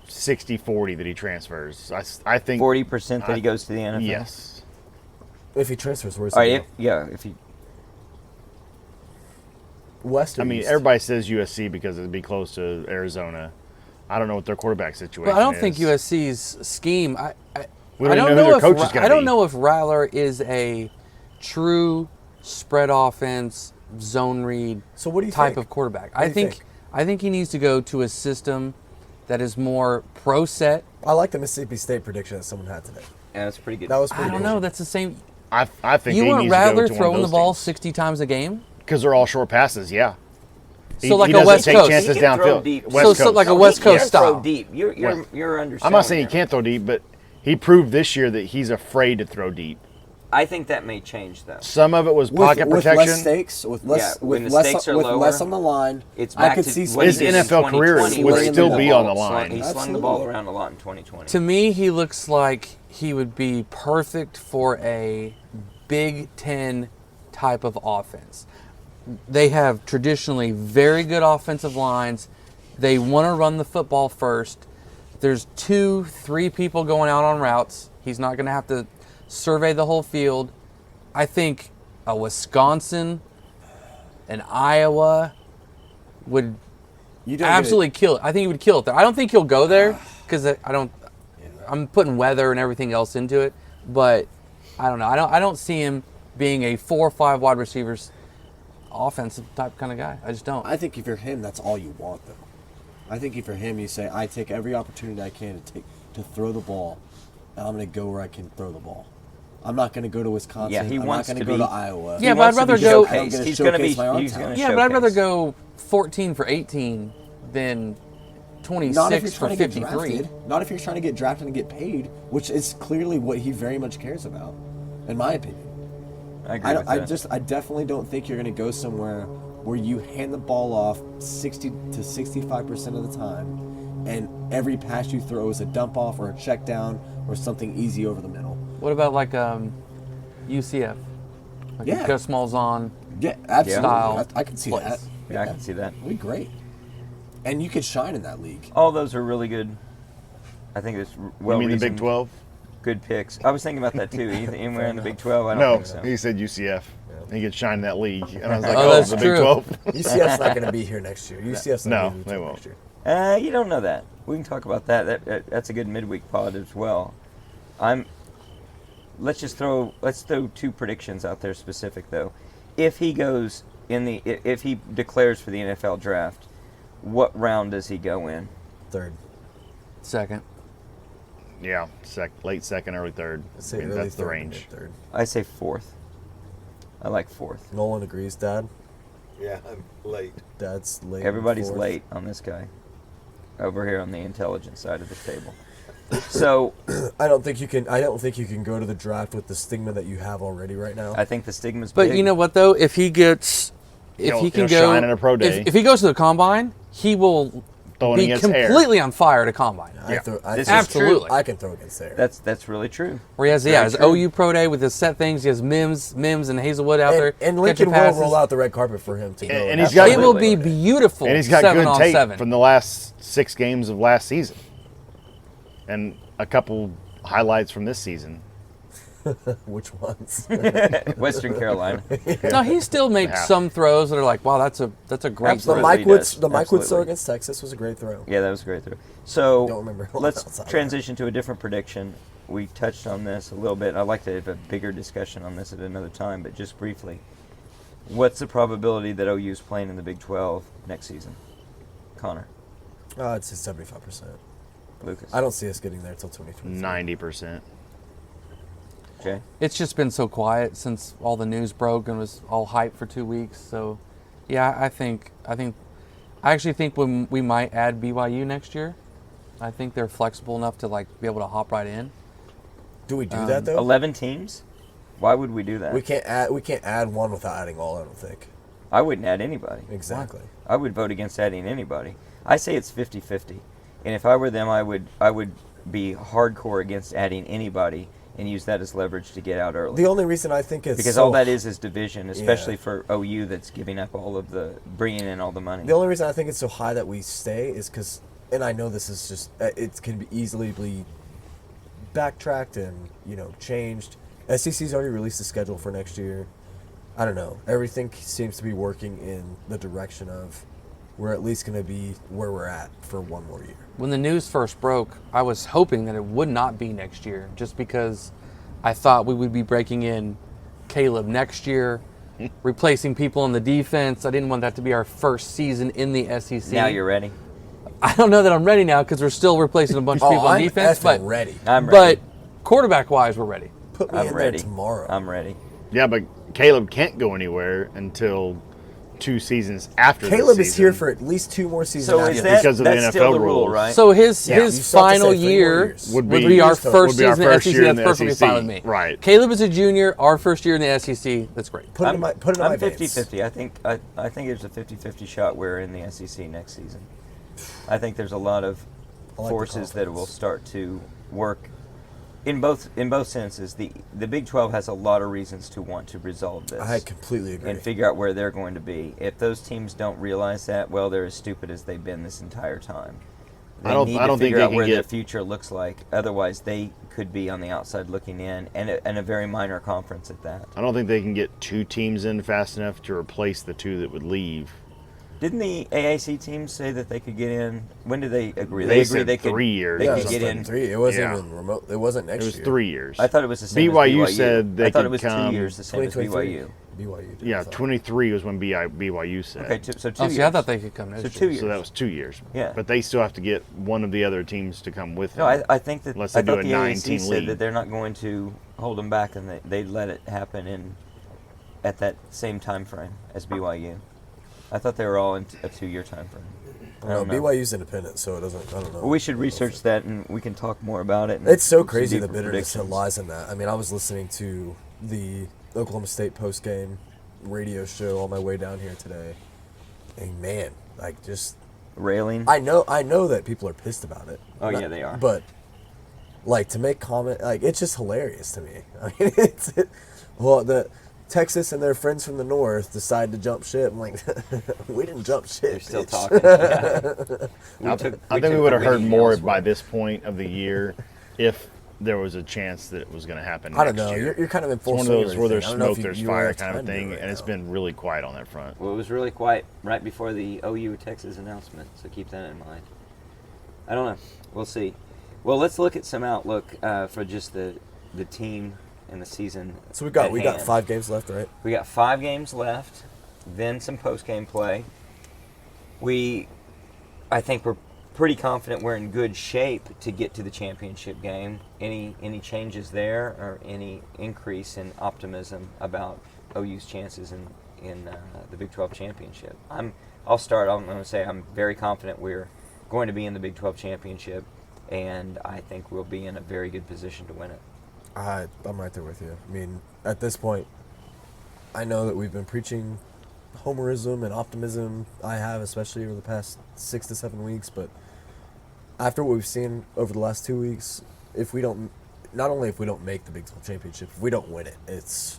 60-40 that he transfers. I think 40% that he goes to the NFL. yes. If he transfers, where's All he right. If he West or I mean, East? everybody says USC because it'd be close to Arizona. I don't know what their quarterback situation But I don't is. think USC's scheme. We don't even know who their coach is going to be. I don't know if Rattler is a true spread offense, zone read So what do you type think? of quarterback. What do you think? I think he needs to go to a system that is more pro set. I like the Mississippi State prediction that someone had today. yeah, that's pretty good. That was I pretty don't good. know. That's the same. I think You he want needs to Rattler go to throwing the ball 60 times a game? because they're all short passes. Yeah. So like a doesn't West take Coast. chances He can throw downfield. deep. West So Coast. like a West He Coast can style. throw deep. You're underselling. I'm not saying he him. can't throw deep, but he proved this year that he's afraid to throw deep. I think that may change though. Some of it was pocket with protection. less stakes, with less, Yeah, when with the less, stakes are with lower, less on the line. It's I back could to see what he His did in NFL career 2020, would where he still threw be the on ball- the line. He slung the ball Absolutely. around a lot in 2020. To me, he looks like he would be perfect for a Big Ten type of offense. They have traditionally very good offensive lines. They want to run the football first. There's 2-3 people going out on routes. He's not going to have to survey the whole field. I think a Wisconsin, an Iowa would You don't absolutely kill it. I think he would kill it there. I don't think he'll go there because I'm putting weather and everything else into it, but I don't know. I don't see him being a 4 or 5 wide receivers offensive type kind of guy. I just don't. I think if you're him, that's all you want, though. I think if you're him, you say, I take every opportunity I can to throw the ball, and I'm going to go where I can throw the ball. I'm not going to go to Wisconsin. Yeah, he I'm wants not to going to go be- to Iowa. Yeah, He but I'd wants to rather be go. showcased. I'm He's going to be. showcase my own He's going to Yeah, but I'd rather showcase. go 14 for 18 than Not if 26 you're for trying to get 53. drafted. Not if you're trying to get drafted and get paid, which is clearly what he very much cares about, in my opinion. I agree with that. I definitely don't think you're going to go somewhere where you hand the ball off 60 to 65% of the time, and every pass you throw is a dump off or a check down or something easy over the middle. What about like UCF? Like Yeah. Gus Malzahn. Yeah, absolutely. Style I can see plays. that. Yeah, I can see that. It'd be great. And you could shine in that league. All those are really good. I think it's well. You mean the Big 12? Good picks. I was thinking about that too. Anywhere in the Big 12? I don't No, think so. he said UCF. He could shine in that league. And I was like, Oh, oh, that's the true. Big 12? UCF's not going to be here next year. UCF's not No, going to be they here won't. next year. You don't know that. We can talk about that. That's a good midweek pod as well. Let's throw 2 predictions out there specific though. If he goes if he declares for the NFL draft, what round does he go in? Third. Second. Yeah, late second, early third. I'd say I mean, early that's the third, range. mid-third. I say 4th. I like 4th. Nolan agrees, Dad. Yeah, I'm late. Dad's late. Everybody's fourth. late on this guy. Over here on the intelligence side of the table. So I don't think you can go to the draft with the stigma that you have already right now. I think the stigma's But big. you know what though? If he can He'll go shine at a pro day. If he goes to the combine, he will Throwing be against air. completely on fire at a combine. I throw, I This throw- is true. Absolutely. I can throw against there. That's really true. Where he has Very his true. OU pro day with his set things. He has Mims and Hazelwood out there. and catching Lincoln will passes. roll out the red carpet for him to go. And he's got- It will be Absolutely. beautiful. And he's got 7 good on tape 7. from the last 6 games of last season. And a couple highlights from this season. Which ones? Western Carolina. No, he still makes Yeah. some throws that are like, wow, that's a great the Absolutely. throw. Mike Woods, does. the Mike Woods throw Absolutely. against Texas was a great throw. Yeah, that was a great throw. So Don't remember who let's else I transition to a different prediction. We touched on this a little bit. I'd like to have a bigger discussion on this at another time, but just briefly. What's the probability that OU is playing in the Big 12 next season? Connor, I'd say 75%. Lucas, I don't see us getting there until 2023. 90%. Jay? It's just been so quiet since all the news broke and was all hype for 2 weeks. So, yeah, I actually think we might add BYU next year. I think they're flexible enough to like be able to hop right in. Do we do that though? 11 teams? Why would we do that? We can't add one without adding all. I don't think. I wouldn't add anybody. Exactly. I would vote against adding anybody. I say it's 50-50. And if I were them, I would be hardcore against adding anybody and use that as leverage to get out early. The only reason I think it's Because all that is division, especially for OU that's giving up all of bringing in all the money. The only reason I think it's so high that we stay is because, and I know this is just, it can be easily be backtracked and, changed. SEC's already released the schedule for next year. I don't know. Everything seems to be working in the direction of we're at least going to be where we're at for one more year. When the news first broke, I was hoping that it would not be next year, just because I thought we would be breaking in Caleb next year, replacing people on the defense. I didn't want that to be our first season in the SEC. Now you're ready. I don't know that I'm ready now because we're still replacing a bunch of people on I'm defense. effing But ready. I'm ready. But quarterback-wise, we're ready. Put me I'm in ready. there tomorrow. I'm ready. Yeah, but Caleb can't go anywhere until 2 seasons after Caleb this is here season. for at least 2 more seasons. So after is this. that Because of the that's NFL still the rule, rules. right? So his Yeah, you his still have to final say 3 more year years. Would would be- be our would first be our season in the first SEC. year in That's the perfectly SEC. fine with me. Right. Caleb is a junior. Our first year in the SEC. That's great. Put it in my I'm veins. 50-50. I think there's a 50-50 shot we're in the SEC next season. I think there's a lot of I like the forces that will confidence. start to work in both senses. The Big 12 has a lot of reasons to want to resolve this. I completely agree. And figure out where they're going to be. If those teams don't realize that, well, they're as stupid as they've been this entire time. They I don't need think to figure they out can where their get- future looks like. Otherwise, they could be on the outside looking in, and a very minor conference at that. I don't think they can get 2 teams in fast enough to replace the 2 that would leave. Didn't the AAC teams say that they could get in? When did they agree? They agreed said they could 3 years They or could Just get something. in. 3. It wasn't Yeah. even remote. It wasn't next It was year. 3 years. I thought it was the same BYU as BYU. said they I thought could it was come- 2 years, the same as 2023. BYU. BYU. did, I Yeah, thought. 23 was when BYU said. Okay, so 2 Oh, years. see, I thought they could come next So year. 2 years. So that was 2 years. Yeah. But they still have to get one of the other teams to come with them. No, I think that Unless I they do thought a the 9-team AAC said league. that they're not going to hold them back and they'd let it happen at that same time frame as BYU. I thought they were all in a 2-year time frame. I don't know. BYU's independent, so it doesn't. I don't know. Well, we should research that and we can talk more about it. and It's so some crazy the deeper bitterness that predictions. lies in that. I mean, I was listening to the Oklahoma State postgame radio show on my way down here today, and man, like just Railing. I know that people are pissed about it. Oh, yeah, they are. But like to make comment, like it's just hilarious to me. I mean, the Texas and their friends from the north decide to jump ship. I'm like, we didn't jump ship. They're still bitch. talking. Yeah. I think we would have heard more by this point of the year if there was a chance that it was going to happen I don't next know. year. You're kind of in It's full one of swing those of where there's everything. I don't know smoke, if there's you really fire have kind of time to do thing, it and it's now. been really quiet on that front. Well, it was really quiet right before the OU Texas announcement, so keep that in mind. I don't know. We'll see. Well, let's look at some outlook for just the team and the season. So we got hand. 5 games left, right? We got 5 games left, then some post-game play. I think we're pretty confident we're in good shape to get to the championship game. Any changes there, or any increase in optimism about OU's chances in the Big 12 championship? I'll start. I'm going to say I'm very confident we're going to be in the Big 12 championship, and I think we'll be in a very good position to win it. I'm right there with you. I mean, at this point, I know that we've been preaching homerism and optimism. I have, especially over the past 6 to 7 weeks. But after what we've seen over the last 2 weeks, not only if we don't make the Big 12 championship, if we don't win it, it's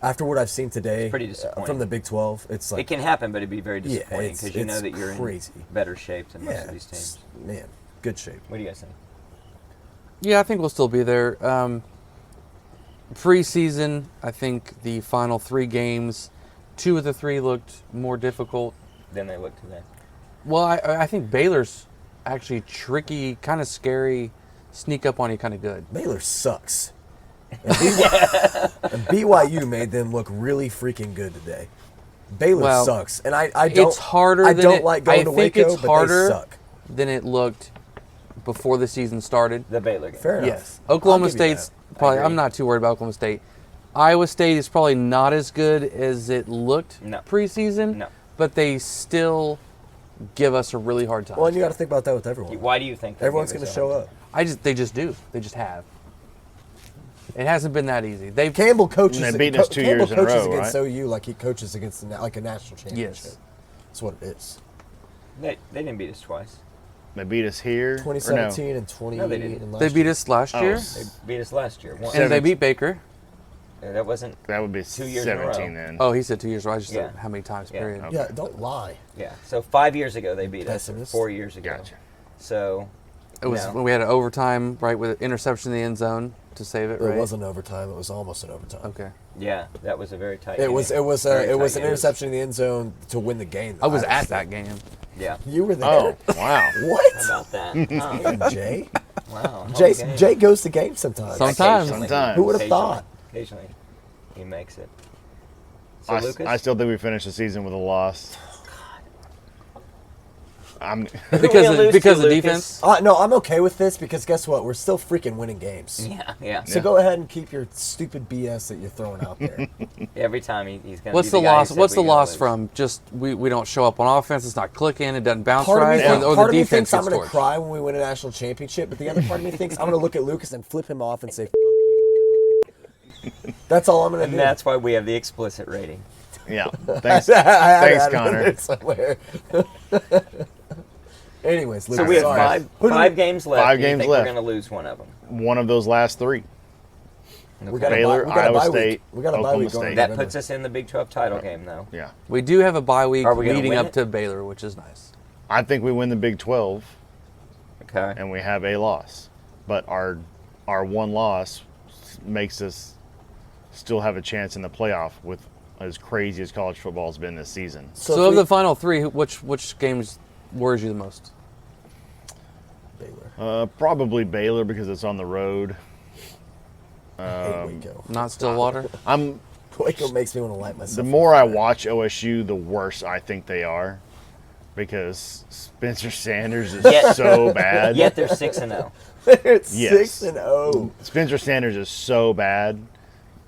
after what I've seen today Pretty disappointing. from the Big 12. It's like It can happen, but it'd be very Yeah, disappointing because you know it's that you're crazy. in better shape than most yeah, of these teams. man, good shape. What do you guys think? Yeah, I think we'll still be there. Preseason, I think the final 3 games, 2 of the 3 looked more difficult. Then they look today. Well, I think Baylor's actually tricky, kind of scary, sneak up on you kind of good. Baylor sucks. And BYU made them look really freaking good today. Baylor Well, sucks, and I don't. It's harder I than don't it, like going I to think Waco, it's but harder they suck. than it looked before the season started. The Baylor game. Fair enough. Yes. Oklahoma I'll give you State's that. probably, agree. I'm not too worried about Oklahoma State. Iowa State is probably not as good as it looked No. preseason, No. but they still give us a really hard time. Well, and you got to think about that with everyone. Why do you think they're Everyone's gonna going to be show so up. They just do. They just have. It hasn't been that easy. They've Campbell coaches. And they've beaten us 2 years in a coaches row, against right? OU like he coaches against like a national championship. Yes. That's what it is. They didn't beat us twice. They beat us here. or no? 2017 and 20. No, they didn't. and they last beat year. us last Oh, year, They beat us last year. Once. and they beat Baker. That wasn't. That would be 2 years in a row. 17 then. Oh, he said 2 years. I just Yeah. said how many times Yeah. period. Okay. Yeah, don't lie. Yeah. So 5 years ago they beat us. Pessimist. 4 years ago. Gotcha. So. It was no. when we had an overtime, right, with an interception in the end zone to save it, right? It wasn't overtime. It was almost an overtime. Okay. Yeah, that was a very tight. It was Very an tight game. interception in the end zone to win the game. I was Iowa at State. that game. Yeah. You were there. Oh, wow. What? How about that? Damn, Jay. Wow. Jay goes to games sometimes. Sometimes. Sometimes. Who would have thought? Occasionally, he makes it. So I, Lucas, I still think we finished the season with a loss. I'm Who we gonna lose because to, of Lucas? defense. No, I'm okay with this because guess what? We're still freaking winning games. Yeah, yeah. So go ahead and keep your stupid BS that you're throwing out there. Every time he's gonna. What's be the guy who loss? said What's the we gonna loss lose. from? Just we don't show up on offense. It's not clicking. It doesn't bounce Part of right, me, or part the of me defense thinks I'm gets going to torched. cry when we win a national championship, but the other part of me thinks I'm going to look at Lucas and flip him off and say, F you. That's all I'm going to And do. that's why we have the explicit rating. yeah. Thanks, I had thanks, it in Connor. there somewhere. Anyways, Lucas, So we have sorry. five games left. 5 and you games think left. We're going to lose one of them. One of those last 3. We got a Baylor, bye- we got a Iowa bye week. State, We got a bye Oklahoma week going State. in That November. puts us in the Big 12 title game, though. Yeah. We do have a bye week Are we gonna leading win up it? to Baylor, which is nice. I think we win the Big 12 Okay. and we have a loss. But our one loss makes us still have a chance in the playoff with as crazy as college football has been this season. So of the final three, which games worries you the most? Baylor. Probably Baylor because it's on the road. I hate Waco. Not Stillwater. Waco makes me want to light myself. The more I watch OSU, the worse I think they are, because Spencer Sanders is Yet- so bad. Yet they're 6-0. It's Yes. 6-0. Spencer Sanders is so bad.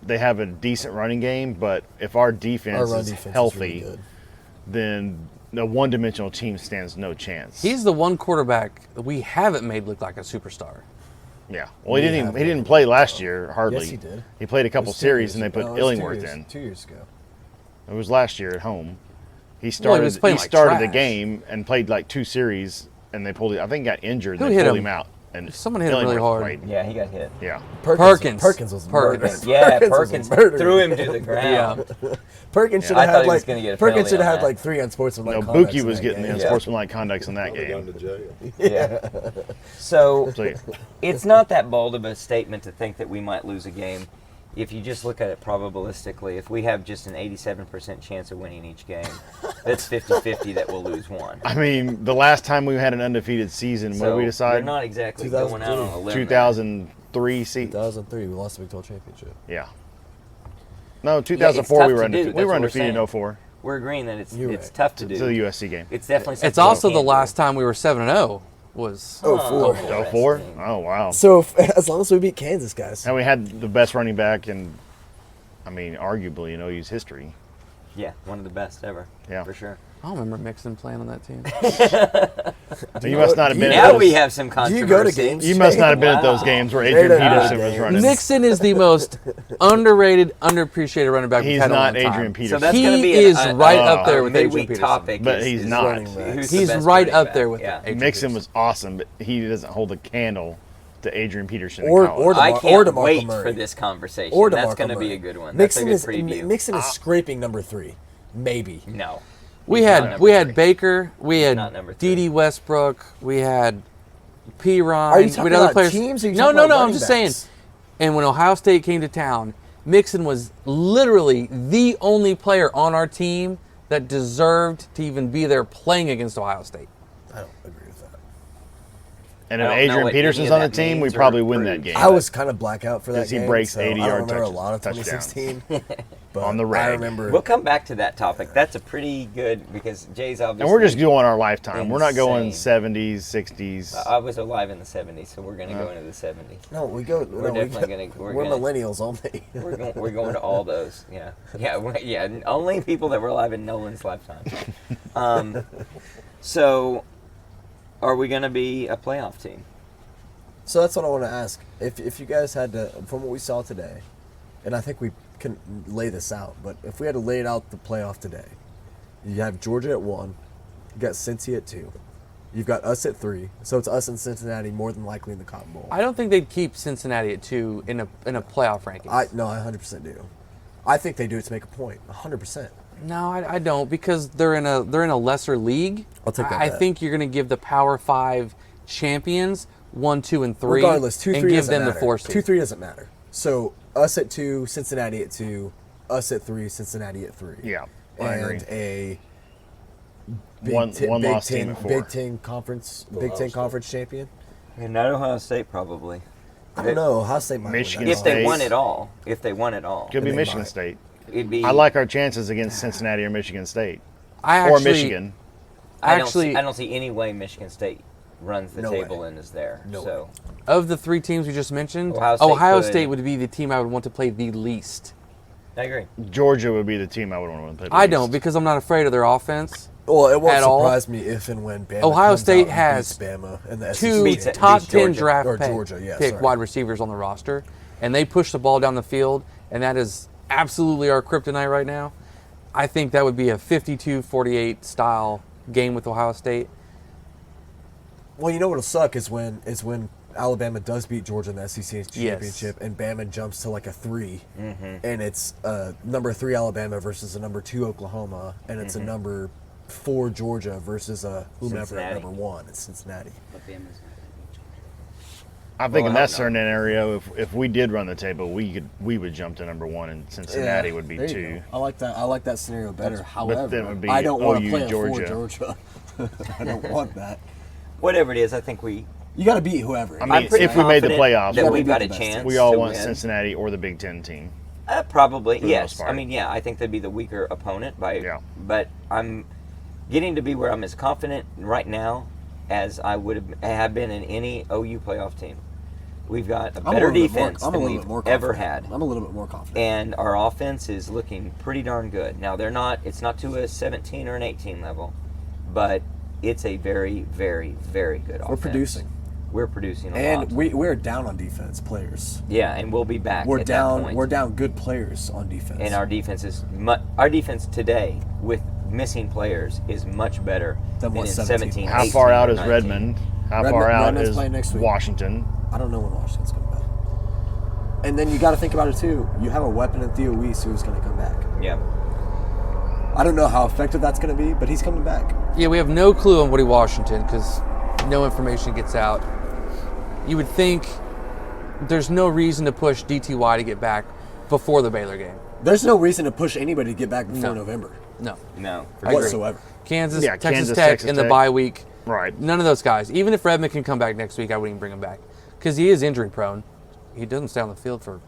They have a decent running game, but if our defense, Our run is defense healthy, is really good. then a one-dimensional team stands no chance. He's the one quarterback that we haven't made look like a superstar. Yeah. Well, he have didn't play last year hardly. Yes, he did. He played a couple It was 2 series years and they ago. put No, it was 2 Illingworth years- in. 2 years ago. It was last year at home. He was started. playing He like started the trash. game and played like 2 series, and they pulled it. I think he got injured. Who and they hit pulled him? him out. And Someone hit him really Illingworth hard. played. Yeah, he got hit. Yeah. Perkins. Perkins was Perkins. murdered. Yeah, was Perkins murdered. threw him to the ground. Perkins should I have thought had he was like gonna get a Perkins penalty should have on had that. like 3 unsportsmanlike No, conducts Buki in was that getting the game. unsportsmanlike conducts in that Probably game. gone to jail. Yeah. So So, yeah. it's not that bold of a statement to think that we might lose a game. If you just look at it probabilistically, if we have just an 87% chance of winning each game, that's 50-50 that we'll lose one. I mean, the last time we had an undefeated season, what So did we we're decide? not exactly going out on a limb. 2003 season. 2003, we lost the Big 12 championship. Yeah. No, Yeah, 2004 it's we tough were to do. undefeated. That's We were what we're undefeated in saying. 04 We're agreeing that it's You're it's right. tough to do. to the USC game. It's definitely something It's also we the can't last do. time we were 7-0 was. Oh, 4. Oh, 04? Oh, wow. So as long as we beat Kansas, guys. And we had the best running back in, I mean, arguably in OU's history. Yeah, one of the best ever. Yeah. For sure. I don't remember Mixon playing on that team. You must not have been Now at we those, have some Do controvery. you go to games? You must not have been at those Wow. games where Straight Adrian up Peterson was games. running. Mixon is the most underrated, underappreciated running back we've He's had in a not long time. Adrian Peterson. So that's going to He be is right up there a with midweek Adrian Peterson. topic. But is- he's is not. running back. who's the He's best right running up back. there with Yeah. Adrian Mixon Peterson. was awesome, but he doesn't hold a candle to Adrian Peterson in Or college. I DeMar- can't or DeMarco wait Murray. for this conversation. Or That's DeMarco going to be Murray. a good one. Mixon That's a good is preview. Mixon is scraping number 3, maybe. No. We He's not had number 3. Baker, we He's had not number 3. D.D. Westbrook, we had P. Ryan. Are you we talking had other about players. teams or are you no, talking no, about no. I'm running just backs? saying. And when Ohio State came to town, Mixon was literally the only player on our team that deserved to even be there playing against Ohio State. I don't agree with that. And I if don't know Adrian what Peterson's any of on the that team, we means or probably win that proves. game. I was kind of blackout for that Because he game. breaks so 80 I don't yard remember a lot of touchdowns. 2016. But On the I rag. remember. We'll come back to that topic. That's a pretty good because Jay's obviously. And we're just going our lifetime. We're not going Insane. 70s, 60s. I was alive in the 70s, so we're going to go into the 70s. No, we go. We're definitely gonna- We're gonna- millennials only. We're going to all those. Yeah. Yeah. Only people that were alive in Nolan's lifetime. So, are we going to be a playoff team? So that's what I want to ask. If you guys had to, from what we saw today, and I think we can lay this out, but if we had to lay it out the playoff today, you have Georgia at 1, you got Cincy at 2, you've got us at 3, so it's us and Cincinnati more than likely in the Cotton Bowl. I don't think they'd keep Cincinnati at 2 in a playoff rankings. I 100% do. I think they do it to make a point. 100%. No, I don't because they're in a lesser league. I'll take that I bet. think you're going to give the Power 5 champions 1, 2, and 3. Regardless, 2-3 and give doesn't them matter. the 4 seed. 2-3 doesn't matter. So us at 2, Cincinnati at 2, us at 3, Cincinnati at 3. Yeah, I agree. And a One lost team at 4. Big Ten conference champion. And not Ohio State, probably. I don't know. Ohio State might win Michigan that. If they State. won it all. If they won it all. Could be they Michigan might. State. It'd be. I like our chances against Cincinnati or Michigan State. I Or actually, Michigan. I Actually, don't see any way Michigan State runs the No table way. and is there. No so of the 3 teams we just mentioned, Ohio State could. would be the team I would want to play the least. I agree. Georgia would be the team I would want to play. the I least. don't because I'm not afraid of their offense. Well, it won't At all. surprise me if and when Bama Ohio comes State out and has beats Bama in the SEC. 2 Beats it. top Beats 10 Georgia. draft Or pick, Georgia, yeah, pick sorry. wide receivers on the roster, and they push the ball down the field, and that is absolutely our kryptonite right now. I think that would be a 52-48 style game with Ohio State. Well, you know what'll suck is when Alabama does beat Georgia in the SEC championship, and Bama jumps to like a 3, and it's number 3 Alabama versus a number 2 Oklahoma, and it's a number 4 Georgia versus a whomever Cincinnati. at number 1. It's Cincinnati. But Bama's not going to beat Georgia. I think Well, in I that hope scenario, if we did run the table, we would jump to number 1, and Cincinnati would be there you 2. go. I like that. I like that scenario better. However, then it would be I don't want to OU, play Georgia. for Georgia. I don't want that. Whatever it is, I think we You got to beat whoever. I mean, I'm pretty if we made the confident playoffs, that we we've beat got the a best chance. teams. we all to want win. Cincinnati or the Big Ten team. Probably, the yes. most part. I mean, yeah, I think they'd be the weaker opponent Yeah. but I'm getting to be where I'm as confident right now as I would have been in any OU playoff team. We've got a better defense than we've ever had. I'm a little bit more confident. And our offense is looking pretty darn good. Now it's not to a 17 or an 18 level, but it's a very, very, very good offense. We're producing. We're producing a And lot. we're down on defense players. Yeah, and we'll be back We're at down. that point. We're down good players on defense. And our defense our defense today with missing players is much better Than than what in 17 17. How 18, far out or is 19. Redmond? How far out Redmond's is playing next week. Washington? I don't know when Washington's coming back. And then you got to think about it too. You have a weapon in Theo Weiss who's going to come back. Yeah. I don't know how effective that's going to be, but he's coming back. Yeah, we have no clue on Woody Washington because no information gets out. You would think there's no reason to push DTY to get back before the Baylor game. There's no reason to push anybody to get back before No. November No. No. I agree. whatsoever. Kansas, Yeah, Texas Kansas, Tech Texas in the Tech. bye week. Right. None of those guys. Even if Redmond can come back next week, I wouldn't even bring him back because he is injury prone. He doesn't stay on the field for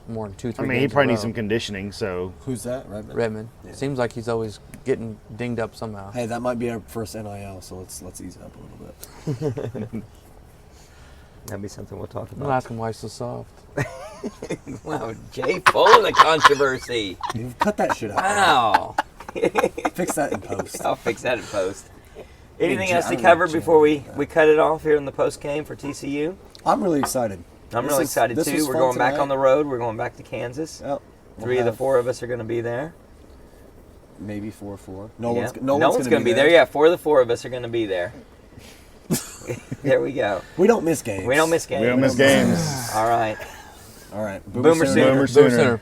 more than 2-3 I games. mean, he in a probably needs row. some conditioning. So Who's that? Redmond. Redmond. Yeah. Seems like he's always getting dinged up somehow. Hey, that might be our first NIL, so let's ease up a little bit. That'd be something we'll talk I'll about. ask him why he's so soft. Wow, Jay, full of the controversy. You cut that shit out. Wow. Fix that in post. I'll fix that in post. Anything Jay- else I to don't cover like Jay before we like that. cut it off here in the post game for TCU? I'm really excited. I'm This really is- excited this too. was We're fun going back tonight. on the road. We're going back to Kansas. Yep. Three of the 4 of us are going to be there. Maybe 4-4. Yeah. No one's going to be there. Yeah, 4 of the 4 of us are going to be there. There we go. We don't miss games. We don't miss games. we don't miss games. All right. All right. Boomer Sooner. Boomer Boomer Sooner. Center.